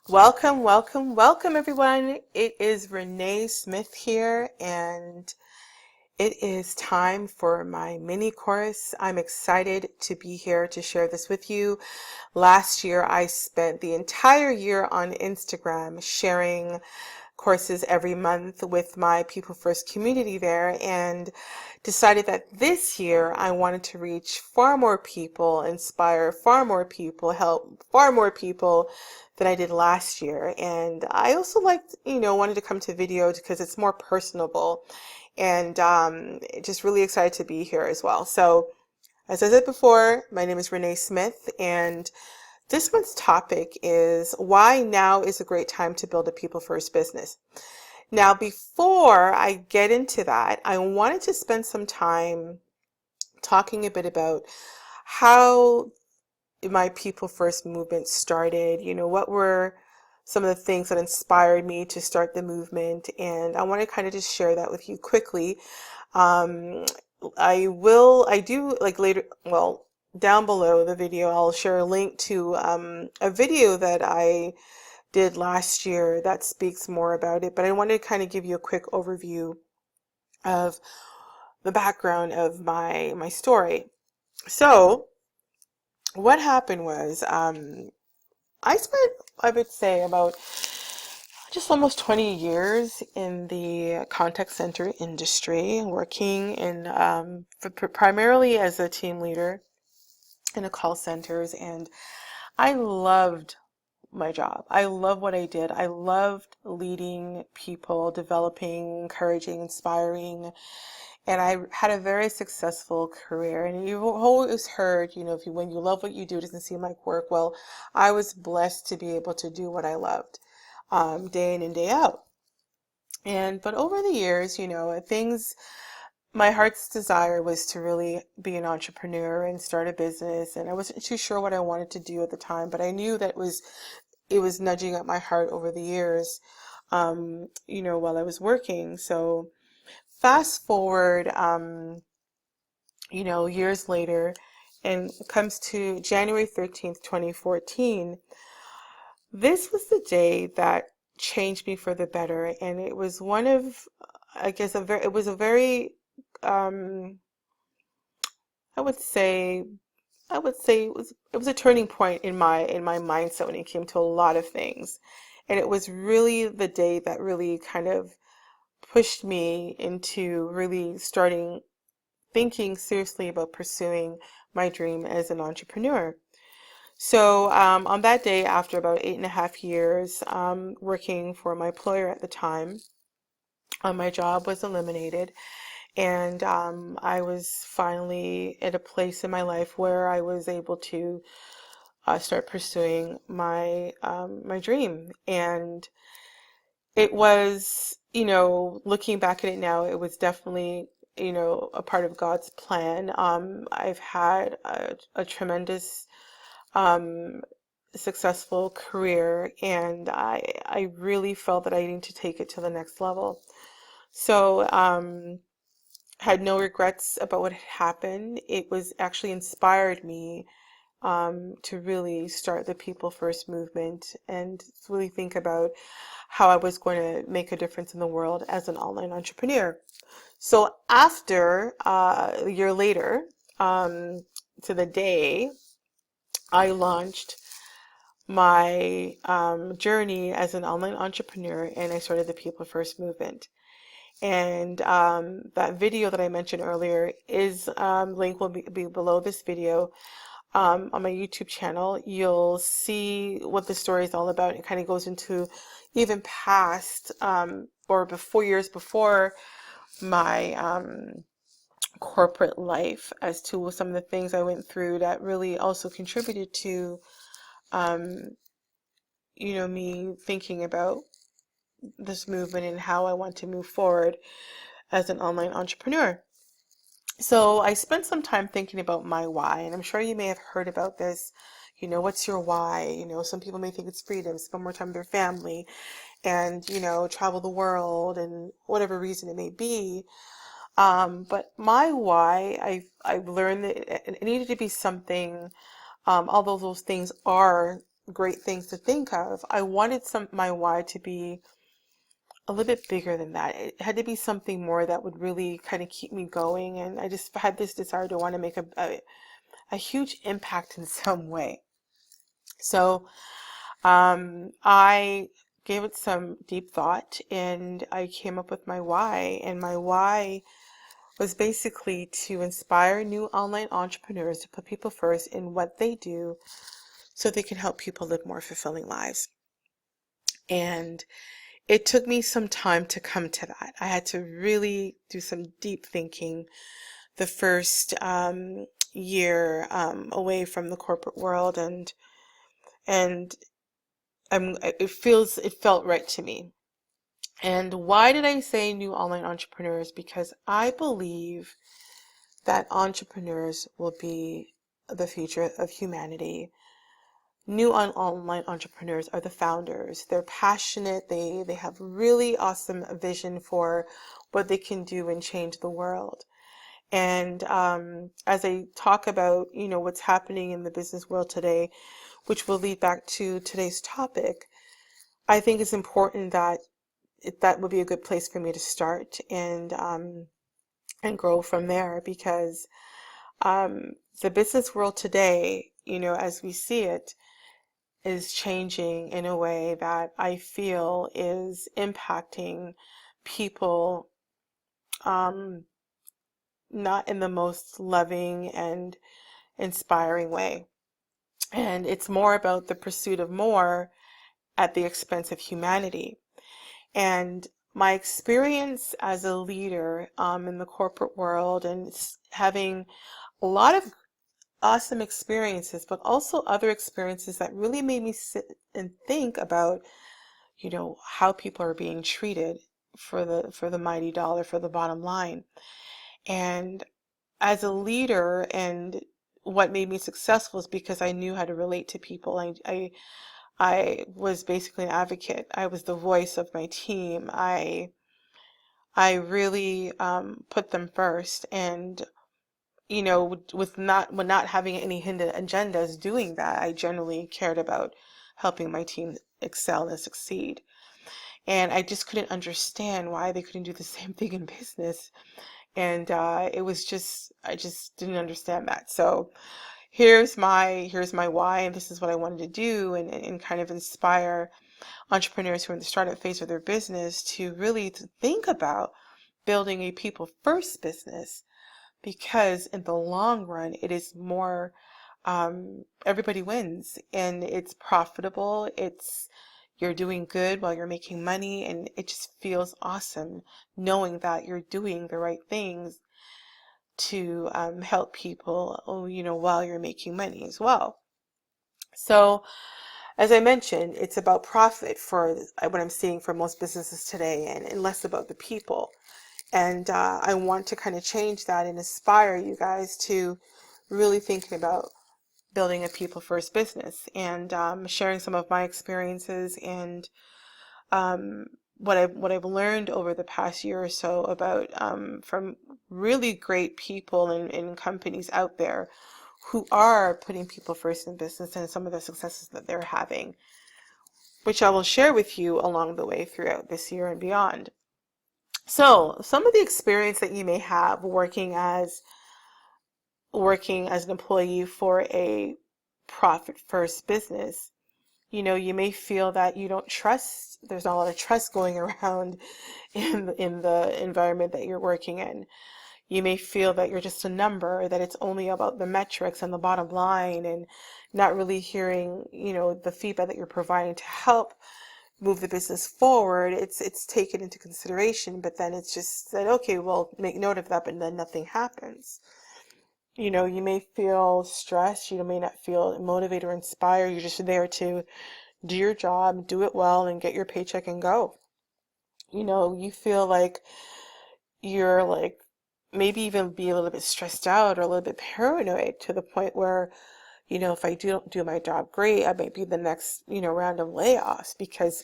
Welcome, welcome, welcome, everyone. It is Renee Smith here, and it is time for my mini course. I'm excited to be here to share this with you. Last year, I spent the entire year on Instagram sharing courses every month with my People First community there, and decided that this year I wanted to reach far more people, inspire far more people, help far more people than I did last year. And I also liked, wanted to come to video because it's more personable, and just really excited to be here as well. So, as I said before, my name is Renee Smith, and this month's topic is why now is a great time to build a people first business. Now, before I get into that, I wanted to spend some time talking a bit about how my people first movement started. What were some of the things that inspired me to start the movement? And I want to kind of just share that with you quickly. Um, I do like later, well, down below the video, I'll share a link to a video that I did last year that speaks more about it, but I wanted to kind of give you a quick overview of the background of my story. So what happened was I spent, I would say, about just almost 20 years in the contact center industry, working in primarily as a team leader in the call centers, and I loved my job. I love what I did. I loved leading people, developing, encouraging, inspiring, and I had a very successful career. And you've always heard, if when you love what you do, it doesn't seem like work. Well, I was blessed to be able to do what I loved, day in and day out. But over the years, things, my heart's desire was to really be an entrepreneur and start a business. And I wasn't too sure what I wanted to do at the time, but I knew that it was nudging at my heart over the years, while I was working. So fast forward, years later, and it comes to January 13th, 2014. This was the day that changed me for the better. And it was one of, I guess, it was a very, um, I would say, it was a turning point in my mindset when it came to a lot of things. And it was really the day that really kind of pushed me into really starting thinking seriously about pursuing my dream as an entrepreneur. So on that day, after about 8.5 years working for my employer at the time, my job was eliminated, and I was finally at a place in my life where I was able to start pursuing my dream. And it was, looking back at it now, it was definitely, a part of God's plan. I've had a tremendous um, successful career, and I really felt that I needed to take it to the next level. So had no regrets about what had happened. It was actually inspired me to really start the People First movement and really think about how I was going to make a difference in the world as an online entrepreneur. So after a year later, to the day, I launched my journey as an online entrepreneur, and I started the People First movement. And that video that I mentioned earlier is link will be below this video. On my YouTube channel, you'll see what the story is all about. It kind of goes into even past or before years before my corporate life, as to some of the things I went through that really also contributed to um, me thinking about this movement and how I want to move forward as an online entrepreneur. So I spent some time thinking about my why, and I'm sure you may have heard about this. What's your why? Some people may think it's freedom, spend more time with their family, and, travel the world, and whatever reason it may be. But my why, I've learned that it needed to be something, although those things are great things to think of, I wanted my why to be a little bit bigger than that. It had to be something more that would really kind of keep me going. And I just had this desire to want to make a huge impact in some way. So I gave it some deep thought, and I came up with my why. And my why was basically to inspire new online entrepreneurs to put people first in what they do so they can help people live more fulfilling lives. And it took me some time to come to that. I had to really do some deep thinking the first year away from the corporate world, and it felt right to me. And why did I say new online entrepreneurs? Because I believe that entrepreneurs will be the future of humanity. New online entrepreneurs are the founders. They're passionate. They have really awesome vision for what they can do and change the world. And as I talk about, what's happening in the business world today, which will lead back to today's topic, I think it's important that that would be a good place for me to start and grow from there, because the business world today, as we see it, is changing in a way that I feel is impacting people not in the most loving and inspiring way. And it's more about the pursuit of more at the expense of humanity. And my experience as a leader in the corporate world, and having a lot of awesome experiences, but also other experiences that really made me sit and think about, how people are being treated for the mighty dollar, for the bottom line. And as a leader, and what made me successful is because I knew how to relate to people. I was basically an advocate. I was the voice of my team. I really put them first, and with not having any hidden agendas doing that, I generally cared about helping my team excel and succeed. And I just couldn't understand why they couldn't do the same thing in business. And it was just, I just didn't understand that. So here's my why, and this is what I wanted to do, and kind of inspire entrepreneurs who are in the startup phase of their business to really think about building a people first business, because in the long run it is more, everybody wins, and it's profitable, you're doing good while you're making money, and it just feels awesome knowing that you're doing the right things to help people, while you're making money as well. So as I mentioned, it's about profit for what I'm seeing for most businesses today, and less about the people. And I want to kind of change that and inspire you guys to really thinking about building a people first business, and sharing some of my experiences, and what I've learned over the past year or so about from really great people and companies out there who are putting people first in business, and some of the successes that they're having, which I will share with you along the way throughout this year and beyond. So some of the experience that you may have working as an employee for a profit first business, you may feel that you don't trust, there's not a lot of trust going around in the environment that you're working in. You may feel that you're just a number, that it's only about the metrics and the bottom line, and not really hearing, the feedback that you're providing to help move the business forward. It's taken into consideration, but then it's just said, okay, well, make note of that, but then nothing happens. You may feel stressed, you may not feel motivated or inspired. You're just there to do your job, do it well, and get your paycheck and go. You feel like you're like, maybe even be a little bit stressed out or a little bit paranoid, to the point where, if I don't do my job great, I might be the next, round of layoffs, because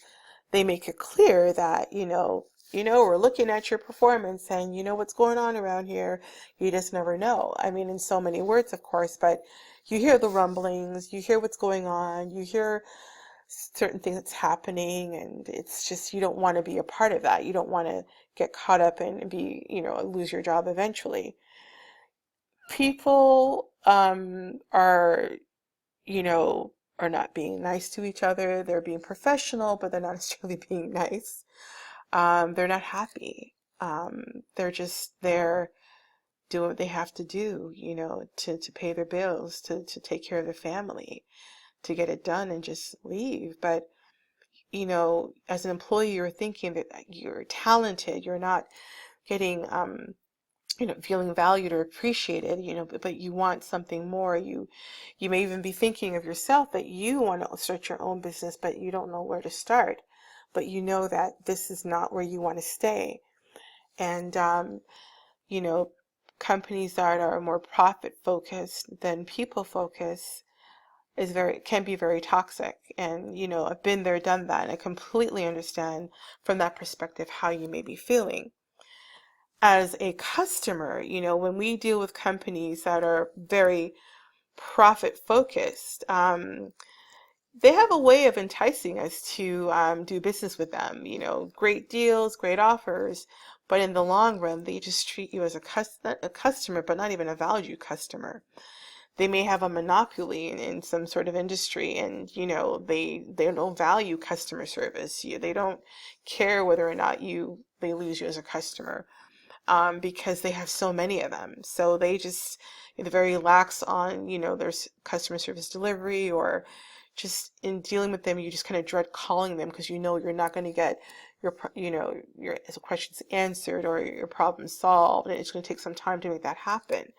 they make it clear that, we're looking at your performance, and what's going on around here. You just never know. I mean, in so many words, of course, but you hear the rumblings, you hear what's going on, you hear certain things that's happening, and it's just, you don't want to be a part of that. You don't want to get caught up and be, lose your job eventually. People are, you know, are not being nice to each other. They're being professional, but they're not necessarily being nice. They're not happy. They're just there doing what they have to do, to pay their bills, to take care of their family, to get it done and just leave. But, as an employee, you're thinking that you're talented, you're not getting, feeling valued or appreciated, but you want something more. You may even be thinking of yourself that you want to start your own business, but you don't know where to start. But you know that this is not where you want to stay. And, you know, companies that are more profit focused than people focused can be very toxic. And, I've been there, done that, and I completely understand from that perspective how you may be feeling. As a customer, when we deal with companies that are very profit focused, they have a way of enticing us to do business with them. Great deals, great offers, but in the long run, they just treat you as a customer, but not even a valued customer. They may have a monopoly in some sort of industry, and they don't value customer service. They don't care whether or not they lose you as a customer, because they have so many of them. So they just, they're very lax on, their customer service delivery, or just in dealing with them, you just kind of dread calling them because you're not going to get your questions answered or your problem solved, and it's going to take some time to make that happen.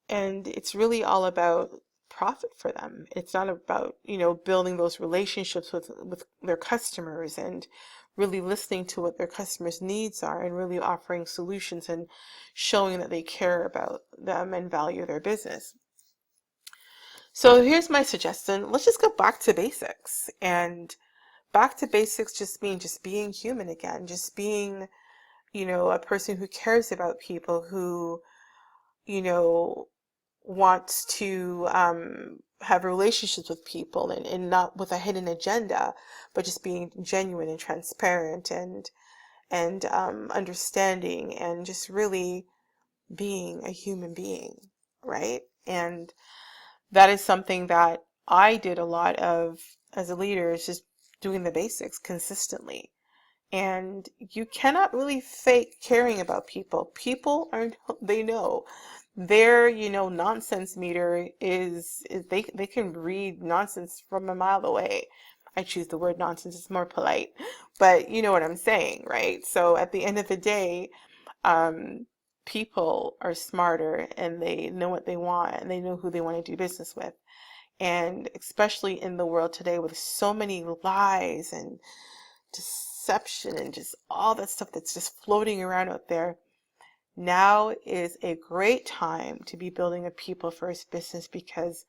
And it's really all about profit for them. It's not about, building those relationships with their customers and really listening to what their customers' needs are and really offering solutions and showing that they care about them and value their business. So here's my suggestion. Let's just go back to basics. And back to basics just being human again, just being, a person who cares about people, who, wants to have relationships with people, and not with a hidden agenda, but just being genuine and transparent and understanding, and just really being a human being, right? And that is something that I did a lot of as a leader, is just doing the basics consistently. And you cannot really fake caring about people. People they know. Their, nonsense meter is they can read nonsense from a mile away. I choose the word nonsense, it's more polite. But you know what I'm saying, right? So at the end of the day, um, people are smarter, and they know what they want, and they know who they want to do business with. And especially in the world today with so many lies and deception and just all that stuff that's just floating around out there, now is a great time to be building a people first business, because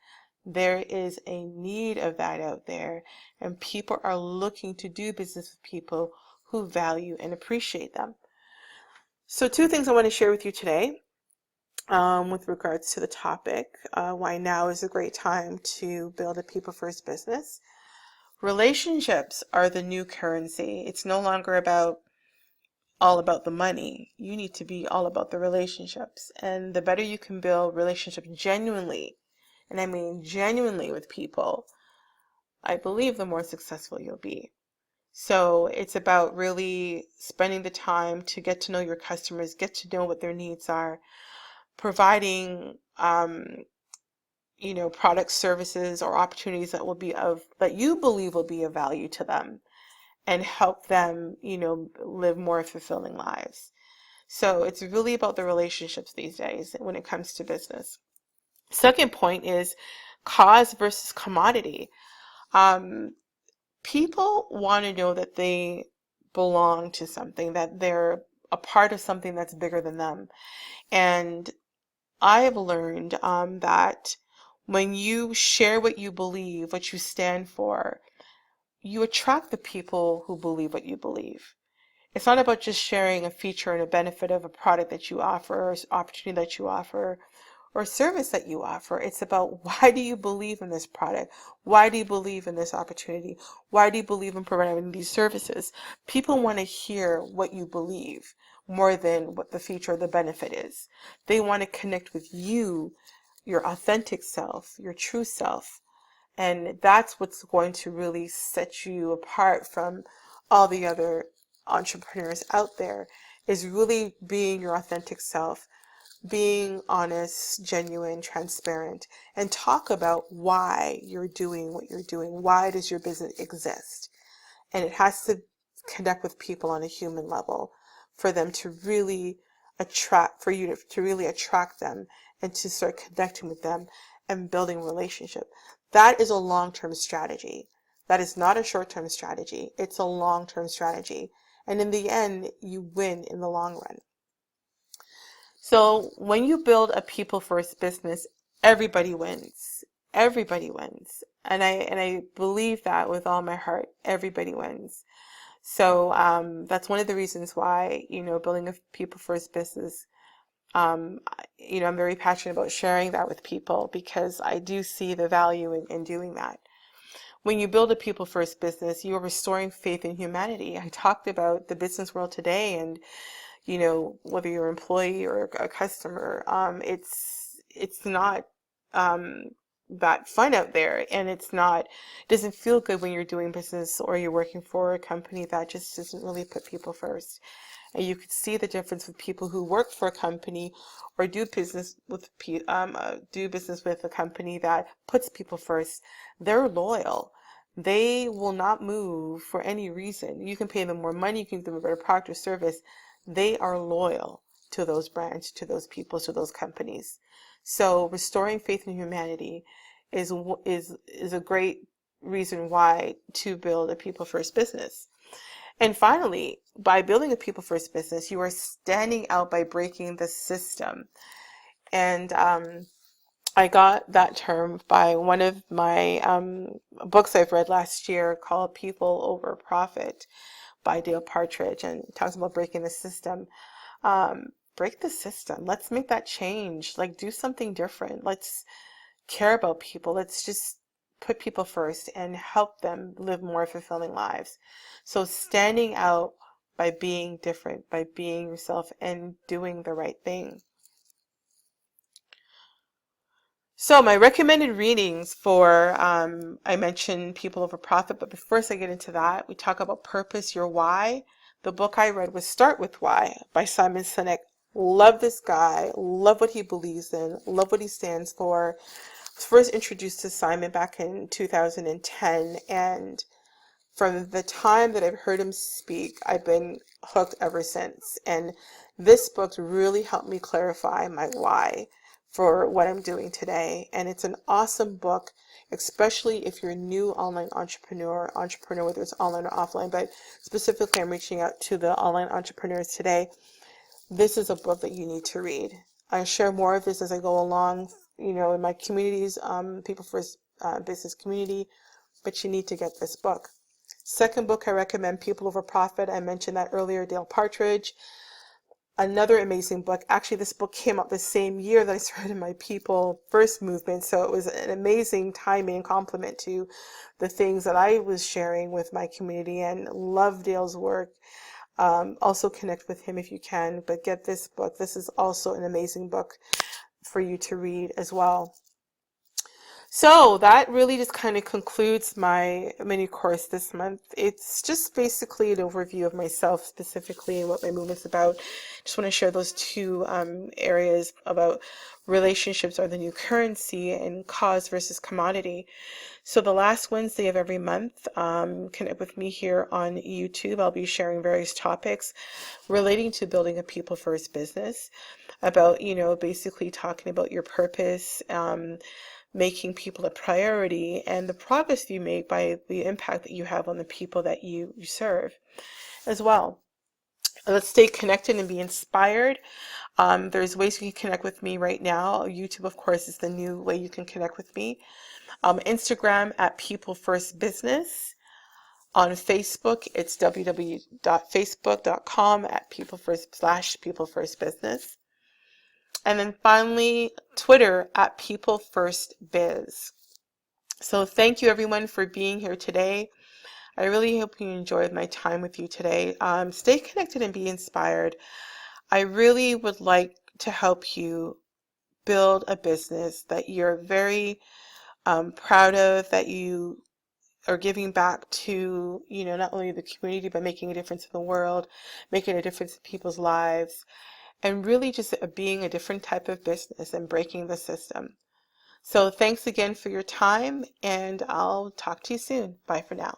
there is a need of that out there, and people are looking to do business with people who value and appreciate them. So 2 things I want to share with you today, with regards to the topic, why now is a great time to build a people first business. Relationships are the new currency. It's no longer all about the money. You need to be all about the relationships. And the better you can build relationships genuinely, and I mean genuinely, with people, I believe the more successful you'll be. So it's about really spending the time to get to know your customers, get to know what their needs are, providing products, services, or opportunities that you believe will be of value to them, and help them, live more fulfilling lives. So it's really about the relationships these days when it comes to business. Second point is cause versus commodity. People want to know that they belong to something, that they're a part of something that's bigger than them. And I have learned that when you share what you believe, what you stand for, you attract the people who believe what you believe. It's not about just sharing a feature and a benefit of a product that you offer, or opportunity that you offer, or service that you offer. It's about, why do you believe in this product? Why do you believe in this opportunity? Why do you believe in providing these services? People want to hear what you believe more than what the feature or the benefit is. They want to connect with you, your authentic self, your true self. And that's what's going to really set you apart from all the other entrepreneurs out there, is really being your authentic self, being honest, genuine, transparent, and talk about why you're doing what you're doing. Why does your business exist? And it has to connect with people on a human level for them to really for you to really attract them and to start connecting with them and building a relationship. That is a long-term strategy. That is not a short-term strategy. It's a long-term strategy. And in the end, you win in the long run. So when you build a people-first business, everybody wins. Everybody wins. And I believe that with all my heart. Everybody wins. So that's one of the reasons why, building a people-first business, I'm very passionate about sharing that with people, because I do see the value in doing that. When you build a people-first business, you are restoring faith in humanity. I talked about the business world today, and whether you're an employee or a customer, it's not that fun out there, and it doesn't feel good when you're doing business or you're working for a company that just doesn't really put people first. And you could see the difference with people who work for a company or do business with a company that puts people first. They're loyal. They will not move for any reason. You can pay them more money, you can give them a better product or service. They are loyal to those brands, to those people, to those companies. So restoring faith in humanity is a great reason why to build a people first business. And finally, by building a people first business, you are standing out by breaking the system. And I got that term by one of my books I've read last year, called People Over Profit by Dale Partridge, and it talks about breaking the system. Break the system. Let's make that change. Like, do something different. Let's care about people. Let's just put people first and help them live more fulfilling lives. So standing out by being different, by being yourself and doing the right thing. So my recommended readings for, I mentioned People Over Profit, but before I get into that, we talk about purpose, your why. The book I read was Start With Why by Simon Sinek. Love this guy, love what he believes in, love what he stands for. I was first introduced to Simon back in 2010, and from the time that I've heard him speak, I've been hooked ever since. And this book really helped me clarify my why for what I'm doing today. And it's an awesome book, especially if you're a new online entrepreneur, whether it's online or offline, but specifically I'm reaching out to the online entrepreneurs today. This is a book that you need to read. I share more of this as I go along, in my communities, People First Business community, but you need to get this book. Second book I recommend, People Over Profit. I mentioned that earlier, Dale Partridge. Another amazing book. Actually, this book came out the same year that I started my People First movement, so it was an amazing timing and complement to the things that I was sharing with my community, and love Dale's work. Also connect with him if you can, but get this book. This is also an amazing book for you to read as well. So that really just kind of concludes my mini course this month. It's just basically an overview of myself specifically and what my movement's about. Just want to share those two areas about relationships are the new currency and cause versus commodity. So the last Wednesday of every month, connect with me here on YouTube. I'll be sharing various topics relating to building a people first business, about, basically talking about your purpose, making people a priority, and the progress you make by the impact that you have on the people that you serve as well. Let's stay connected and be inspired. There's ways you can connect with me right now. YouTube, of course, is the new way you can connect with me. Instagram at People First Business. On Facebook, it's www.facebook.com at /People First Business. And then finally, Twitter at People First Biz. So thank you everyone for being here today. I really hope you enjoyed my time with you today. Stay connected and be inspired. I really would like to help you build a business that you're very proud of, that you are giving back to, not only the community, but making a difference in the world, making a difference in people's lives, and really just being a different type of business and breaking the system. So thanks again for your time, and I'll talk to you soon. Bye for now.